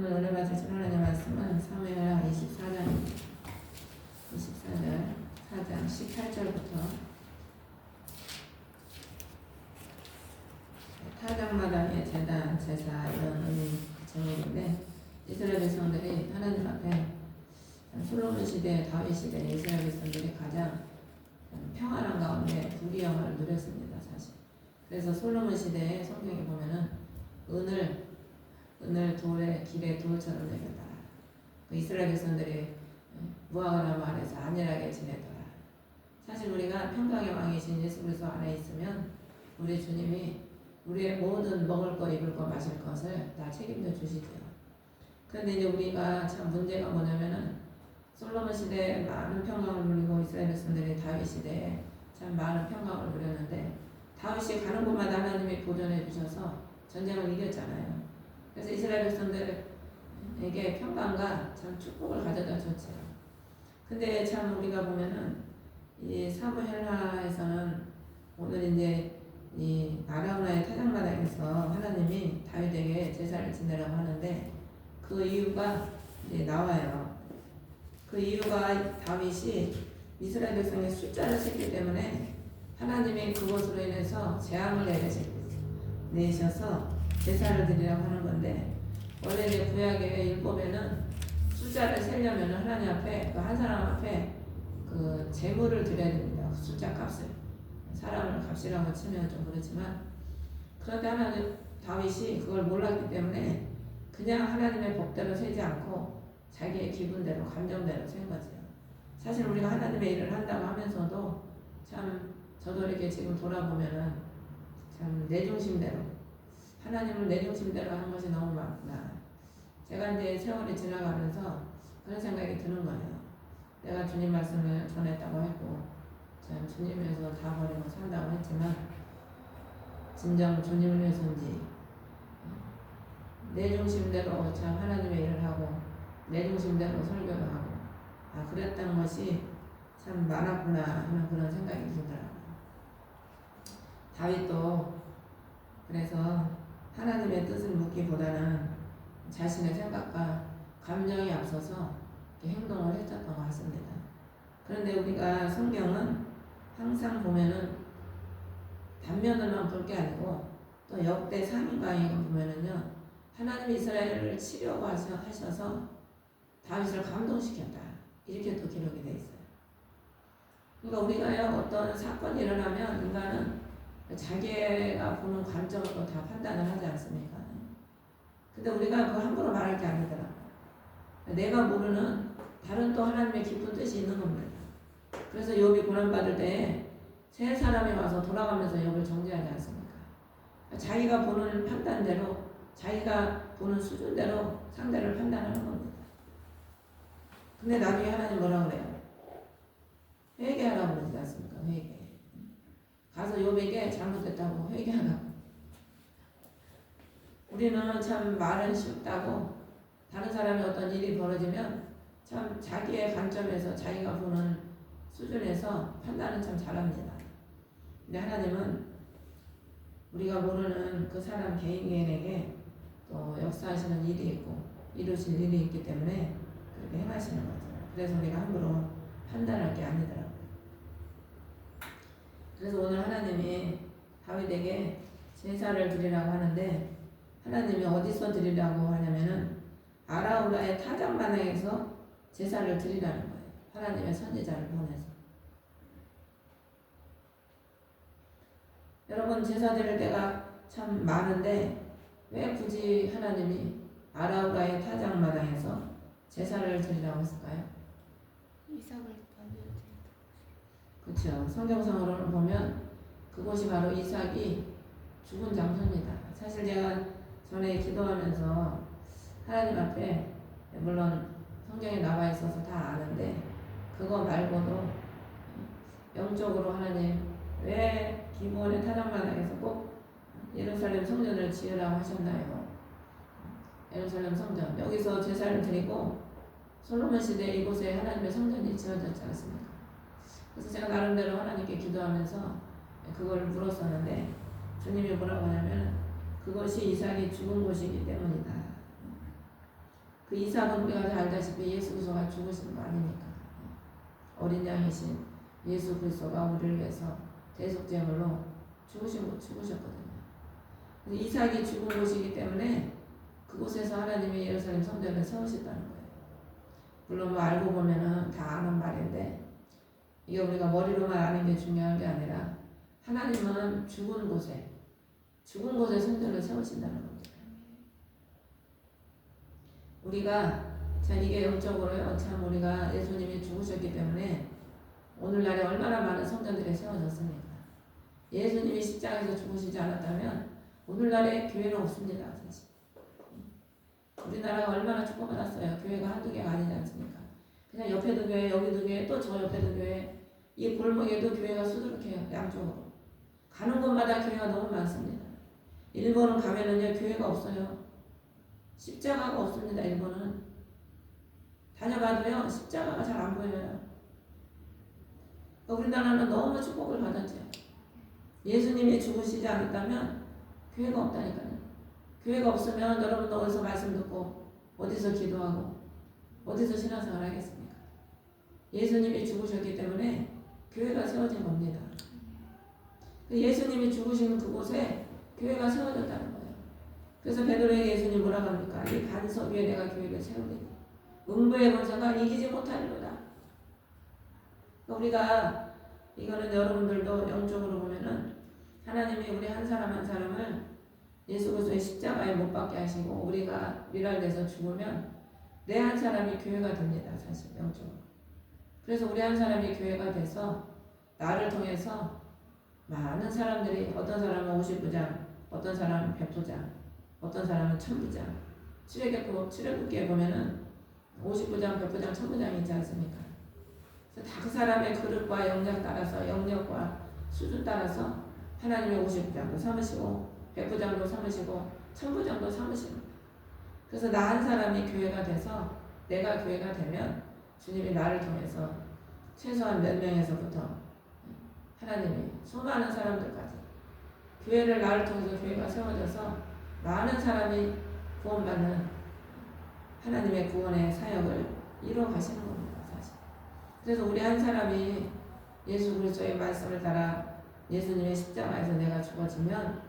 오늘 은혜 받으신 하나님의 말씀은 사무엘하 24장입니다. 4장 18절부터 타작마당의 제단, 제사 이런 제목인데 이스라엘 백성들이 하나님 앞에 솔로몬 시대, 다윗 시대 이스라엘 백성들이 가장 평안한 가운데 부귀영화를 누렸습니다. 사실. 그래서 솔로몬 시대에 성경에 보면은 은을 돌에 길에 돌처럼 내렸다. 그 이스라엘 백성들이 무화과나무 아래서 안일하게 지내더라. 사실 우리가 평강의 왕이신 예수 그리스도 안에 있으면 우리 주님이 우리의 모든 먹을 것, 입을 것, 마실 것을 다 책임져 주시죠. 그런데 이제 우리가 참 문제가 뭐냐면은 솔로몬 시대에 많은 평강을 누리고 이스라엘 백성들이 다윗 시대에 참 많은 평강을 누렸는데 다윗이 가는 곳마다 하나님이 보존해 주셔서 전쟁을 이겼잖아요. 그래서 이스라엘 백성들에게 평강과 참 축복을 가져다 줬죠. 근데 참 우리가 보면은 이 사무엘하에서는 오늘 이제 이 아라우나의 타작마당에서 하나님이 다윗에게 제사를 지내라고 하는데 그 이유가 이제 나와요. 그 이유가 다윗이 이스라엘 백성의 숫자를 셌기 때문에 하나님이 그것으로 인해서 재앙을 내셔서 제사를 드리라고 하는 건데 원래 이제 구약의 율법에는 숫자를 세려면 하나님 앞에 그 한 사람 앞에 그 제물을 드려야 됩니다. 그 숫자 값을 사람을 값이라고 치면 좀 그렇지만 그런데 하나님 다윗이 그걸 몰랐기 때문에 그냥 하나님의 법대로 세지 않고 자기의 기분대로 감정대로 센 거죠. 사실 우리가 하나님의 일을 한다고 하면서도 참 저도 이렇게 지금 돌아보면은 참 내 중심대로 하나님을 내 중심대로 하는 것이 너무 많구나. 제가 이제 세월이 지나가면서 그런 생각이 드는 거예요. 내가 주님 말씀을 전했다고 했고 참 주님 위해서 다 버리고 산다고 했지만 진정 주님을 위해서인지 내 중심대로 참 하나님의 일을 하고 내 중심대로 설교도 하고 그랬던 것이 참 많았구나 하는 그런 생각이 들더라고요. 다윗도 그래서 하나님의 뜻을 묻기보다는 자신의 생각과 감정이 앞서서 행동을 했었던 것 같습니다. 그런데 우리가 성경은 항상 보면은 단면을만 볼 게 아니고 또 역대 상인강에 보면은요 하나님이 이스라엘을 치려고 하셔서 다윗을 감동시켰다 이렇게 또 기록이 돼 있어요. 그러니까 우리가 어떤 사건이 일어나면 인간은 자기가 보는 관점으로 다 판단을 하지 않습니까? 근데 우리가 그거 함부로 말할 게 아니더라고요. 내가 모르는 다른 또 하나님의 깊은 뜻이 있는 겁니다. 그래서 욥이 고난받을 때 세 사람이 와서 돌아가면서 욥을 정죄하지 않습니까? 자기가 보는 판단대로 자기가 보는 수준대로 상대를 판단하는 겁니다. 근데 나중에 하나님 뭐라 그래요? 회개하라고 그러지 않습니까? 회개. 가서 욥에게 잘못됐다고 회개하라고. 우리는 참 말은 쉽다고 다른 사람이 어떤 일이 벌어지면 참 자기의 관점에서 자기가 보는 수준에서 판단은 참 잘합니다. 근데 하나님은 우리가 모르는 그 사람 개인에게 또 역사하시는 일이 있고 이루실 일이 있기 때문에 그렇게 행하시는 거죠. 그래서 우리가 함부로 판단할 게 아니더라고요. 그래서 오늘 하나님이 다윗에게 제사를 드리라고 하는데 하나님이 어디서 드리라고 하냐면은 아라우나의 타작마당에서 제사를 드리라는 거예요. 하나님의 선지자를 보내서. 여러분 제사 드릴 때가 참 많은데 왜 굳이 하나님이 아라우나의 타작마당에서 제사를 드리라고 했을까요? 이삭을 받아야 된다. 그렇죠. 성경상으로는 보면 그곳이 바로 이삭이 죽은 장소입니다. 사실 제가 전에 기도하면서 하나님 앞에 물론 성경에 나와 있어서 다 아는데 그거 말고도 영적으로 하나님 왜 기브온의 타작마당에서 꼭 예루살렘 성전을 지으라고 하셨나요? 예루살렘 성전 여기서 제사를 드리고 솔로몬 시대에 이곳에 하나님의 성전이 지어졌지 않습니까? 그래서 제가 나름대로 하나님께 기도하면서 그걸 물었었는데 주님이 뭐라고 하냐면 그것이 이삭이 죽은 곳이기 때문이다. 그 이삭은 우리가 다 알다시피 예수 그리스도가 죽으신 거 아닙니까? 어린 양이신 예수 그리스도가 우리를 위해서 대속제물로 죽으셨거든요. 이삭이 죽은 곳이기 때문에 그곳에서 하나님이 예루살렘 성전을 세우셨다는 거예요. 물론 뭐 알고 보면은 다 아는 말인데 이게 우리가 머리로만 아는 게 중요한 게 아니라 하나님은 죽은 곳에 성전을 세우신다는 겁니다. 우리가 참 이게 영적으로요. 참 우리가 예수님이 죽으셨기 때문에 오늘날에 얼마나 많은 성전들이 세워졌습니까? 예수님이 십자가에서 죽으시지 않았다면 오늘날에 교회는 없습니다. 사실. 우리나라가 얼마나 축복받았어요. 교회가 한두 개가 아니지 않습니까? 그냥 옆에도 교회, 여기도 교회, 또 저 옆에도 교회, 이 골목에도 교회가 수두룩해요. 양쪽으로. 가는 곳마다 교회가 너무 많습니다. 일본은 가면은요, 교회가 없어요. 십자가가 없습니다. 일본은. 다녀봐도요, 십자가가 잘 안 보여요. 우리나라는 너무 축복을 받았죠. 예수님이 죽으시지 않았다면 교회가 없다니까요. 교회가 없으면 여러분도 어디서 말씀 듣고 어디서 기도하고 어디서 신앙생활 하겠습니까? 예수님이 죽으셨기 때문에 교회가 세워진 겁니다. 예수님이 죽으신 그곳에 교회가 세워졌다는 거예요. 그래서 베드로에게 예수님 뭐라고 합니까? 이 반석 위에 내가 교회를 세우리니 음부의 권세가 이기지 못하리로다. 우리가 이거는 여러분들도 영적으로 보면은 하나님이 우리 한 사람 한 사람을 예수 그리스도의 십자가에 못 박게 하시고 우리가 밀알돼서 죽으면 내 한 사람이 교회가 됩니다. 사실 영적으로. 그래서 우리 한 사람이 교회가 돼서 나를 통해서 많은 사람들이 어떤 사람은 50부장, 어떤 사람은 100부장, 어떤 사람은 1000부장. 출애굽기에 보면은 50부장, 100부장, 1000부장이 있지 않습니까? 그래서 다 그 사람의 그릇과 영역 따라서 영역과 수준 따라서 하나님의 50부장도 삼으시고 100부장도 삼으시고 1000부장도 삼으시는. 그래서 나 한 사람이 교회가 돼서 내가 교회가 되면 주님이 나를 통해서 최소한 몇 명에서부터 하나님이 수많은 사람들까지 교회를 나를 통해서 교회가 세워져서 많은 사람이 구원받는 하나님의 구원의 사역을 이루어 가시는 겁니다. 사실. 그래서 우리 한 사람이 예수 그리스도의 말씀을 따라 예수님의 십자가에서 내가 죽어지면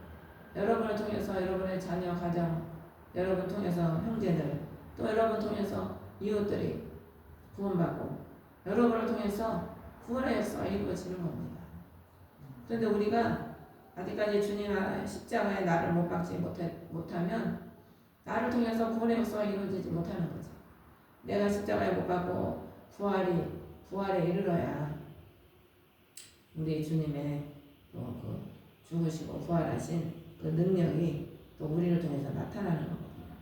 여러분을 통해서 여러분의 자녀, 가정, 여러분 통해서 형제들, 또 여러분 통해서 이웃들이 구원받고 여러분을 통해서 구원의 역사가 이루어지는 겁니다. 그런데 우리가 아직까지 주님 십자가에 나를 못 박지 못하면 나를 통해서 구원의 역사가 이루어지지 못하는 거죠. 내가 십자가에 못 박고 부활에 이르러야 우리 주님의 그 죽으시고 부활하신 그 능력이 또 우리를 통해서 나타나는 거거든요.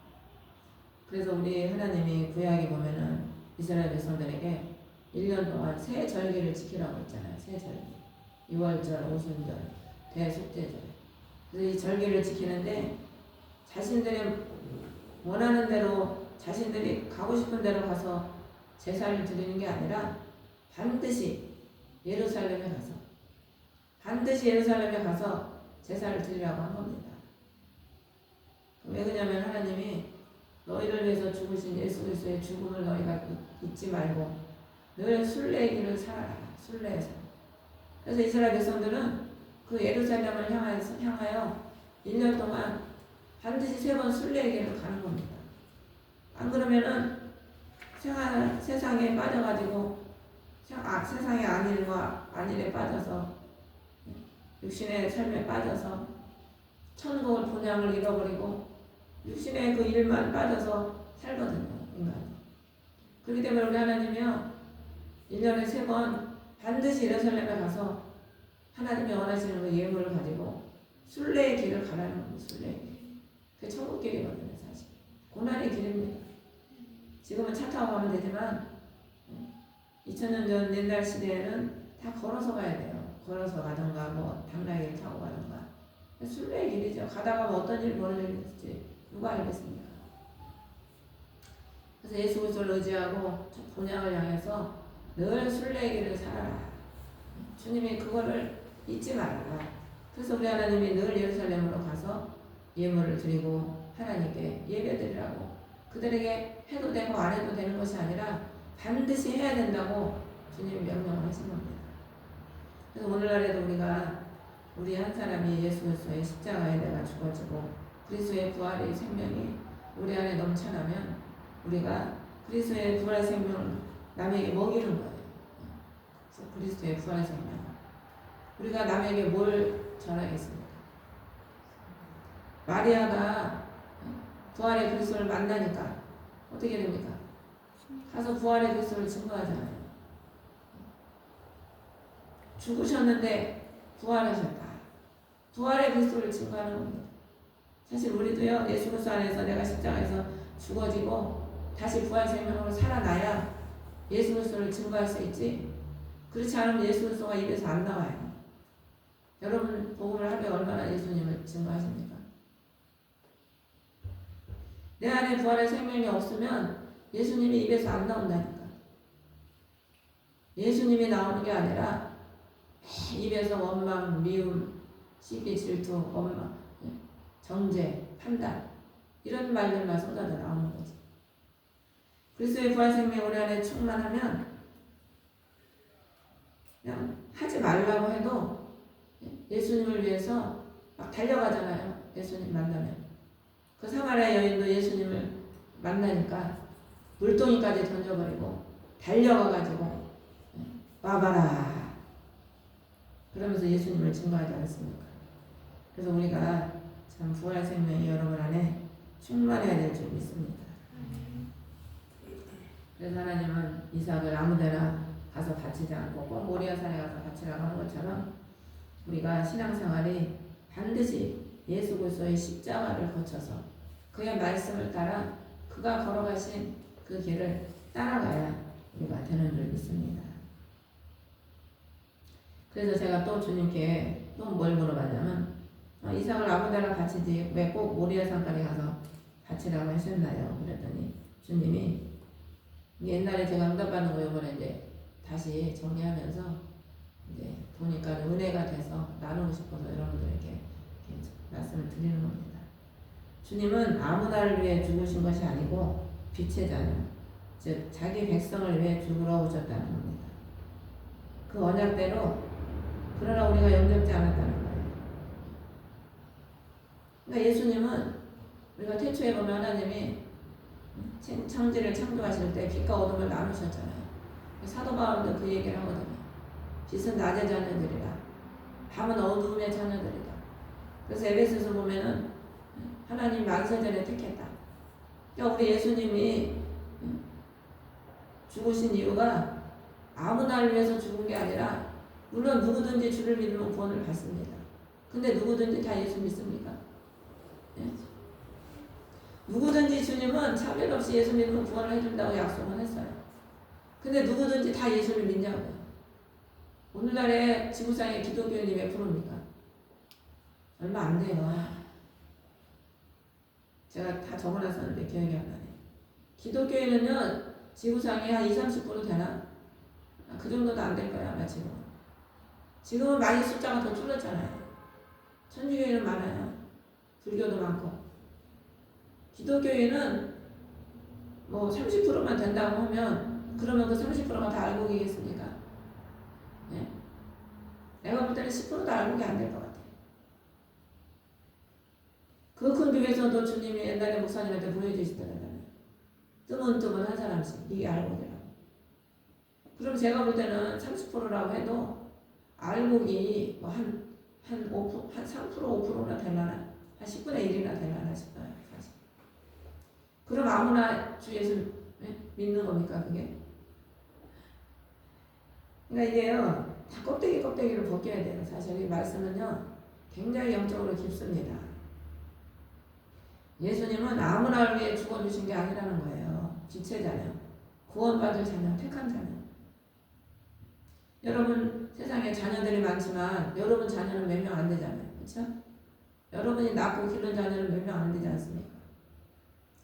그래서 우리 하나님이 구약에 보면은 이스라엘 백성들에게 1년 동안 새 절기를 지키라고 했잖아요. 새 절기. 6월절, 오순절, 대속죄절. 그래서 이 절기를 지키는데 자신들이 원하는 대로 자신들이 가고 싶은 대로 가서 제사를 드리는 게 아니라 반드시 예루살렘에 가서 제사를 드리라고 한 겁니다. 왜 그러냐면 하나님이 너희를 위해서 죽으신 예수 그리스도의 죽음을 너희가 잊지 말고 늘 순례의 길을 살아라. 순례에서. 그래서 이스라엘 백성들은 그 예루살렘을 향하여 1년 동안 반드시 3번 순례의 길을 가는 겁니다. 안 그러면은 세상에 빠져가지고 세상의 안일에 빠져서 육신의 삶에 빠져서 천국을 본향을 잃어버리고 육신의 그 일만 빠져서 살거든요. 인간이. 그렇기 때문에 우리 하나님이요 1년에 3번 반드시 예루살렘에 가서 하나님이 원하시는 그 예물을 가지고 순례의 길을 가라는 겁니다. 순례의 길. 그게 천국 길이거든요. 사실. 고난의 길입니다. 지금은 차 타고 가면 되지만 2000년 전 옛날 시대에는 다 걸어서 가야 돼요. 걸어서 가던가 뭐 당나귀를 타고 가던가 순례의 길이죠. 가다가 뭐 어떤 일이 벌어질지 누가 알겠습니까? 그래서 예수 그리스도를 의지하고 본향을 향해서 늘 순례의 길을 살아라. 주님이 그거를 잊지 말아라. 그래서 우리 하나님이 늘 예루살렘으로 가서 예물을 드리고 하나님께 예배드리라고 그들에게 해도 되고 안 해도 되는 것이 아니라 반드시 해야 된다고 주님이 명령을 하신 겁니다. 그래서 오늘날에도 우리 한 사람이 예수 그리스도의 십자가에 내가 죽어지고 그리스도의 부활의 생명이 우리 안에 넘쳐나면 우리가 그리스도의 부활의 생명을 남에게 먹이는 거예요. 그래서 그리스도의 부활의 생명. 우리가 남에게 뭘 전하겠습니까? 마리아가 부활의 그리스도를 만나니까 어떻게 됩니까? 가서 부활의 그리스도를 증거하잖아요. 죽으셨는데 부활하셨다. 부활의 그리스도를 증거하는 겁니다. 사실 우리도요, 예수 그리스도 안에서 내가 십자가에서 죽어지고 다시 부활 생명으로 살아나야 예수 그리스도를 증거할 수 있지. 그렇지 않으면 예수 그리스도가 입에서 안 나와요. 여러분 복음을 하루에 얼마나 예수님을 증거하십니까? 내 안에 부활의 생명이 없으면 예수님이 입에서 안 나온다니까. 예수님이 나오는 게 아니라 입에서 원망, 미움, 시기, 질투, 원망, 정죄, 판단 이런 말들만 쏟아져 나오는 거지. 그리스도의 부활 생명이 우리 안에 충만하면 그냥 하지 말라고 해도 예수님을 위해서 막 달려가잖아요. 예수님 만나면. 그 사마리아 여인도 예수님을 만나니까 물동이까지 던져버리고 달려가가지고 와봐라 그러면서 예수님을 증거하지 않습니까? 그래서 우리가 참 부활 생명이 여러분 안에 충만해야 될 줄 믿습니다. 그래서 하나님은 이삭을 아무데나 가서 바치지 않고 꼭 모리아산에 가서 바치라고 하는 것처럼 우리가 신앙생활이 반드시 예수 그리스도의 십자가를 거쳐서 그의 말씀을 따라 그가 걸어가신 그 길을 따라가야 우리가 되는 줄 믿습니다. 그래서 제가 또 주님께 또 뭘 물어봤냐면 이삭을 아무데나 바치지 왜 꼭 모리아산까지 가서 바치라고 하셨나요? 그랬더니 주님이 옛날에 제가 응답받는 거 이번에 이제 다시 정리하면서 이제 보니까 은혜가 돼서 나누고 싶어서 여러분들에게 이렇게 말씀을 드리는 겁니다. 주님은 아무나를 위해 죽으신 것이 아니고 빛의 자녀, 즉 자기 백성을 위해 죽으러 오셨다는 겁니다. 그 언약대로 그러나 우리가 영접지 않았다는 거예요. 그러니까 예수님은 우리가 태초에 보면 하나님이 천지를 창조하실 때 빛과 어둠을 나누셨잖아요. 사도 바울도 그 얘기를 하거든요. 빛은 낮의 자녀들이라 밤은 어두움의 자녀들이다. 그래서 에베소서 보면은 하나님 만세전에 택했다. 그러니까 우리 예수님이 죽으신 이유가 아무나를 위해서 죽은 게 아니라 물론 누구든지 주를 믿으면 구원을 받습니다. 근데 누구든지 다 예수 믿습니까? 예? 누구든지 주님은 차별 없이 예수 믿으면 구원을 해준다고 약속을 했어요. 근데 누구든지 다 예수를 믿냐고요. 오늘날의 지구상의 기독교인이 몇 프로입니까? 얼마 안 돼요. 제가 다 적어놨었는데 기억이 안 나네. 기독교인은요 지구상에 한 20-30% 되나? 그 정도도 안 될 거야 아마 지금. 지금은 많이 숫자가 더 줄었잖아요. 천주교인은 많아요. 불교도 많고. 기독교인은 뭐 30%만 된다고 하면 그러면 그 30%가 다 알고 계겠습니까? 네? 내가 볼 때는 10%도 알고 안 될 것 같아요. 그 큰 교회에서도 주님이 옛날에 목사님한테 보여주시더라고요. 뜨문뜨문 한 사람씩 이게 알곡이라고. 그럼 제가 볼 때는 30%라고 해도 알곡이 뭐 한 3%, 5%나 되려나? 한 10분의 1이나 되려나 싶어요. 사실. 그럼 아무나 주 예수 믿는 겁니까 그게? 그러니까 이게요 다 껍데기를 벗겨야 돼요. 사실 이 말씀은요 굉장히 영적으로 깊습니다. 예수님은 아무나를 위해 죽어주신 게 아니라는 거예요. 빛의 자녀, 구원받을 자녀, 택한 자녀. 여러분 세상에 자녀들이 많지만 여러분 자녀는 몇 명 안 되잖아요. 그렇죠? 여러분이 낳고 기른 자녀는 몇 명 안 되지 않습니까?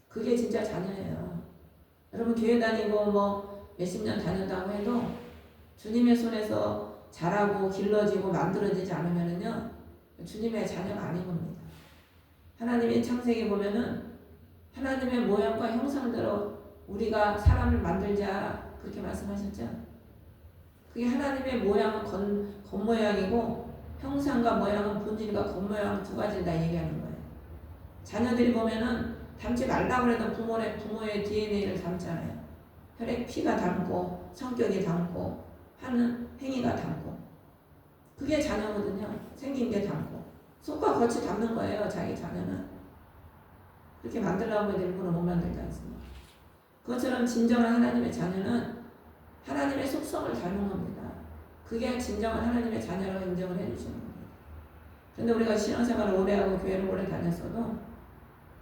그게 진짜 자녀예요. 여러분 교회 다니고 뭐 몇십 년 다닌다고 해도 주님의 손에서 자라고 길러지고 만들어지지 않으면은요 주님의 자녀가 아닌 겁니다. 하나님의 창세기 보면은 하나님의 모양과 형상대로 우리가 사람을 만들자 그렇게 말씀하셨죠. 그게 하나님의 모양은 겉모양이고 형상과 모양은 본질과 겉모양 두 가지를 다 얘기하는 거예요. 자녀들이 보면은 닮지 말라고 해도 부모의 DNA를 닮잖아요. 혈액 피가 닮고 성격이 닮고 하는 행위가 닮고 그게 자녀거든요. 생긴 게 닮고 속과 겉이 닮는 거예요. 자기 자녀는 그렇게 만들려고 해도 일부러 못 만들지 않습니다. 그것처럼 진정한 하나님의 자녀는 하나님의 속성을 닮은 겁니다. 그게 진정한 하나님의 자녀라고 인정을 해주시는 겁니다. 그런데 우리가 신앙생활을 오래 하고 교회를 오래 다녔어도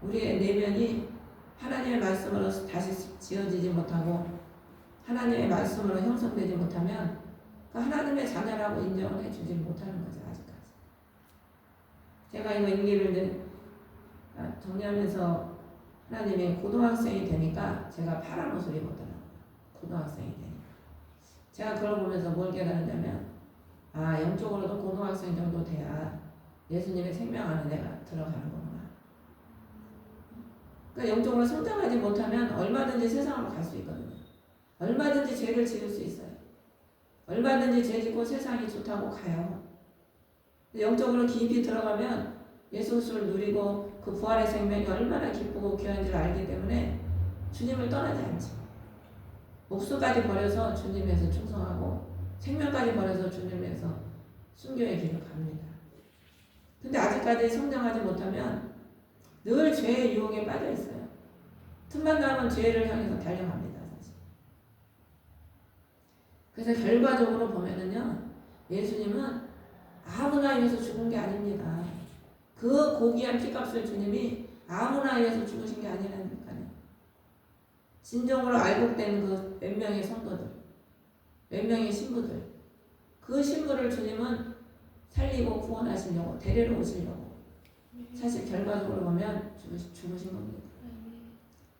우리의 내면이 하나님의 말씀으로 다시 지어지지 못하고 하나님의 말씀으로 형성되지 못하면 그 하나님의 자녀라고 인정을 해주지 못하는 거죠. 아직까지. 제가 이거 임기를 정리하면서 하나님이 고등학생이 되니까 제가 파란 옷을 입었더라고요. 고등학생이 되니까. 제가 그걸 보면서 뭘 깨달았냐면 영적으로도 고등학생 정도 돼야 예수님의 생명 안에 내가 들어가는 거구나. 그러니까 영적으로 성장하지 못하면 얼마든지 세상으로 갈 수 있거든요. 얼마든지 죄를 지을 수 있어요. 얼마든지 죄 짓고 세상이 좋다고 가요. 영적으로 깊이 들어가면 예수 그리스도를 누리고 그 부활의 생명이 얼마나 기쁘고 귀한지를 알기 때문에 주님을 떠나지 않지. 목숨까지 버려서 주님에서 충성하고 생명까지 버려서 주님에서 순교의 길을 갑니다. 근데 아직까지 성장하지 못하면 늘 죄의 유혹에 빠져 있어요. 틈만 나면 죄를 향해서 달려갑니다. 사실. 그래서 결과적으로 보면은요, 예수님은 아무나 위해서 죽은 게 아닙니다. 그 고귀한 피값을 주님이 아무나 위해서 죽으신 게 아니라니까요. 진정으로 알곡된 그 몇 명의 성도들, 몇 명의 신부들, 그 신부를 주님은 살리고 구원하시려고 데리러 오시려고 사실 결과적으로 보면 죽으신 겁니다.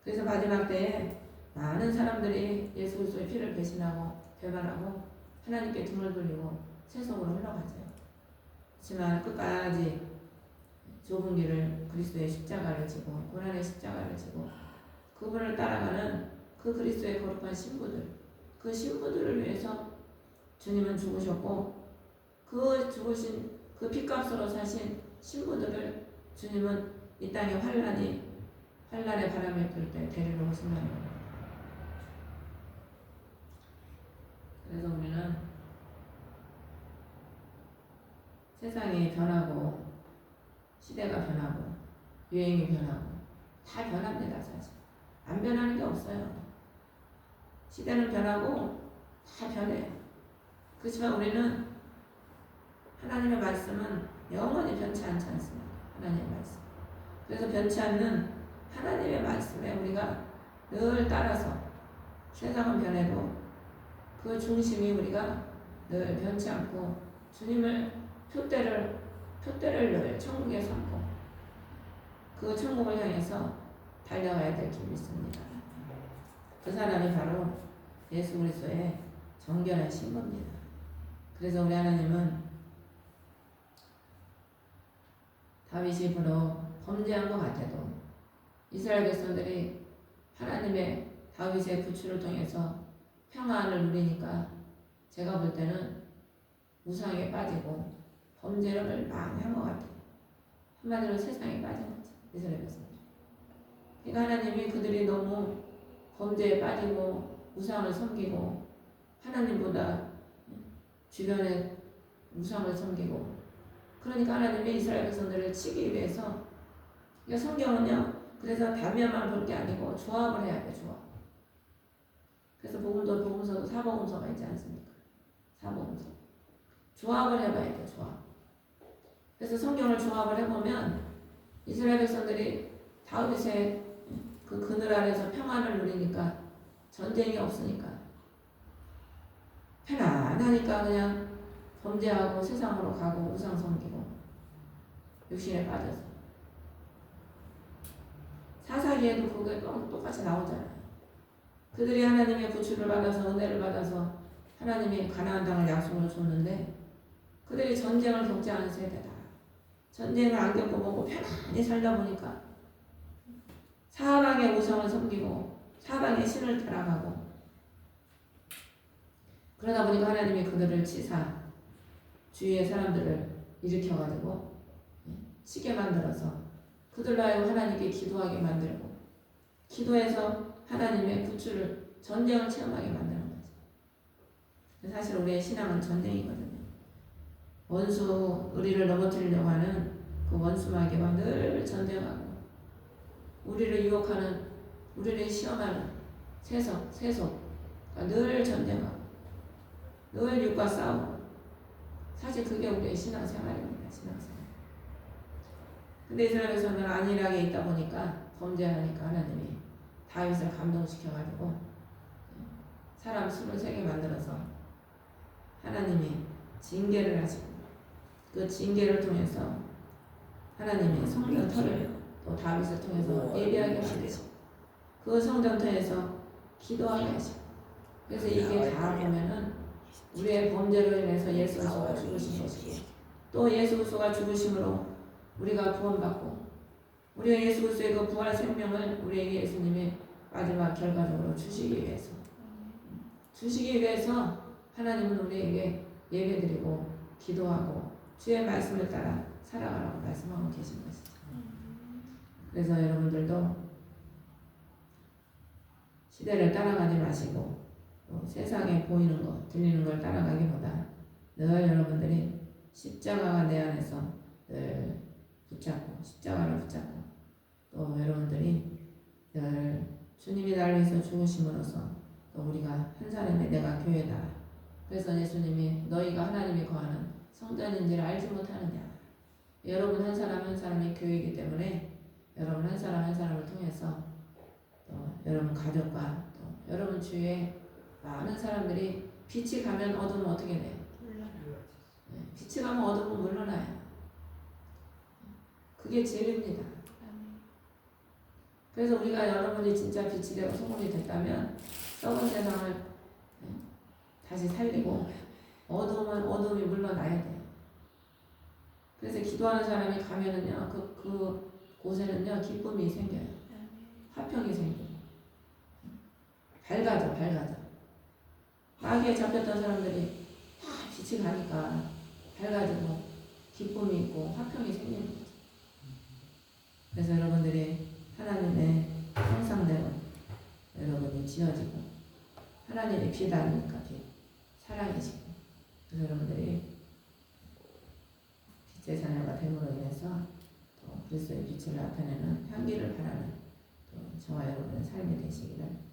그래서 마지막 때에 많은 사람들이 예수 그리스도의 피를 배신하고 배반하고 하나님께 등을 돌리고 세속으로 흘러가죠. 하지만 끝까지 좁은 길을 그리스도의 십자가를 지고 고난의 십자가를 지고 그분을 따라가는 그 그리스도의 거룩한 신부들, 그 신부들을 위해서 주님은 죽으셨고 그 죽으신 그 피값으로 사신 신부들을 주님은 이 땅에 환란의 바람이 불 때 데리러 오신다는 겁니다. 그래서 우리는 세상이 변하고 시대가 변하고 유행이 변하고 다 변합니다. 사실 안 변하는 게 없어요. 시대는 변하고 다 변해요. 그렇지만 우리는 하나님의 말씀은 영원히 변치 않지 않습니다. 하나님의 말씀. 그래서 변치 않는 하나님의 말씀에 우리가 늘 따라서 세상은 변해도 그 중심이 우리가 늘 변치 않고 주님을 표대를 늘 천국에 삼고 그 천국을 향해서 달려가야 될 줄 믿습니다. 그 사람이 바로 예수 그리스도의 정결한 신부입니다. 그래서 우리 하나님은 다윗이 비록 범죄한 것 같아도 이스라엘 백성들이 하나님의 다윗의 구출을 통해서 평안을 누리니까 제가 볼 때는 우상에 빠지고 범죄를 많이 한 것 같아요. 한마디로 세상에 빠진 거죠. 이스라엘 백성들. 그러니까 하나님이 그들이 너무 범죄에 빠지고 우상을 섬기고 하나님보다 주변에 우상을 섬기고 그러니까 하나님이 이스라엘 백성들을 치기 위해서 그러니까 성경은요 그래서 단면만 볼 게 아니고 조합을 해야 돼. 조합. 그래서 복음서도 사복음서가 있지 않습니까? 사복음서 조합을 해봐야 돼. 조합. 그래서 성경을 조합을 해보면 이스라엘 백성들이 다윗의 그 그늘 아래서 평안을 누리니까 전쟁이 없으니까 편안하니까 그냥 범죄하고 세상으로 가고 우상 섬기고 육신에 빠져서 사사기에도 그게 똑같이 나오잖아요. 그들이 하나님의 구출을 받아서 은혜를 받아서 하나님이 가나안 땅을 약속을 줬는데 그들이 전쟁을 겪지 않은 세대다. 전쟁을 안 겪어보고 편안히 살다 보니까 사방의 우상을 섬기고 사방의 신을 따라가고, 그러다 보니까 하나님이 그들을 치사 주위의 사람들을 일으켜가지고 치게 만들어서 그들로 하여금 하나님께 기도하게 만들고, 기도해서 하나님의 구출을, 전쟁을 체험하게 만드는 거지. 사실 우리의 신앙은 전쟁이거든요. 원수, 우리를 넘어뜨리려고 하는 그 원수마귀와 늘 전쟁하고, 우리를 유혹하는, 우리를 시험하는 세속과 늘 전쟁하고, 늘 육과 싸우고. 사실 그게 우리의 신앙생활입니다. 신앙생활. 근데 이스라엘에서는 안일하게 있다 보니까, 범죄하니까 하나님이 다윗을 감동시켜가지고 사람 23개 만들어서 하나님이 징계를 하시고, 그 징계를 통해서 하나님의 성전터를 또 다윗을 통해서 예배하게 하시고, 그 성전터에서 기도하게 하시고. 그래서 이게 다 보면은 우리의 범죄로 인해서 예수 그리스도가 죽으신 것이고, 또 예수 그리스도가 죽으심으로 우리가 구원받고, 우리가 예수 그리스도의 그 부활 생명을 우리에게 예수님이 마지막 결과적으로 주시기 위해서 하나님은 우리에게 예배드리고 기도하고 주의 말씀을 따라 살아가라고 말씀하고 계신 것이죠. 그래서 여러분들도 시대를 따라가지 마시고, 세상에 보이는 것, 들리는 걸 따라가기보다 늘 여러분들이 십자가가 내 안에서 늘 붙잡고, 십자가를 붙잡고, 또 여러분들이 늘 주님이 나를 위해서 죽으심으로써 또 우리가 한 사람의 내가 교회다. 그래서 예수님이 너희가 하나님이 거하는 성전인지를 알지 못하느냐. 여러분 한 사람 한 사람이 교회이기 때문에 여러분 한 사람 한 사람을 통해서 또 여러분 가족과 또 여러분 주위에 많은 사람들이, 빛이 가면 어둠은 어떻게 돼요? 빛이 가면 어둠은 물러나요. 그게 진리입니다. 그래서 우리가 여러분이 진짜 빛이 되고 소금이 됐다면 썩은 세상을 다시 살리고 어둠이 물러나야 돼요. 그래서 기도하는 사람이 가면은요, 그 곳에는요 기쁨이 생겨요. 화평이 생겨요. 밝아져. 마귀에 잡혔던 사람들이 다 빛이 가니까 밝아지고 기쁨이 있고 화평이 생기는 거죠. 그래서 여러분들이 하나님의 형상대로 여러분이 지어지고, 하나님의 빛 아닙니까? 빛. 사랑이시고. 그래서 여러분들이 빛의 자녀가 됨으로 인해서 또 그리스도의 빛을 나타내는 향기를 바라는 또 저와 여러분의 삶이 되시기를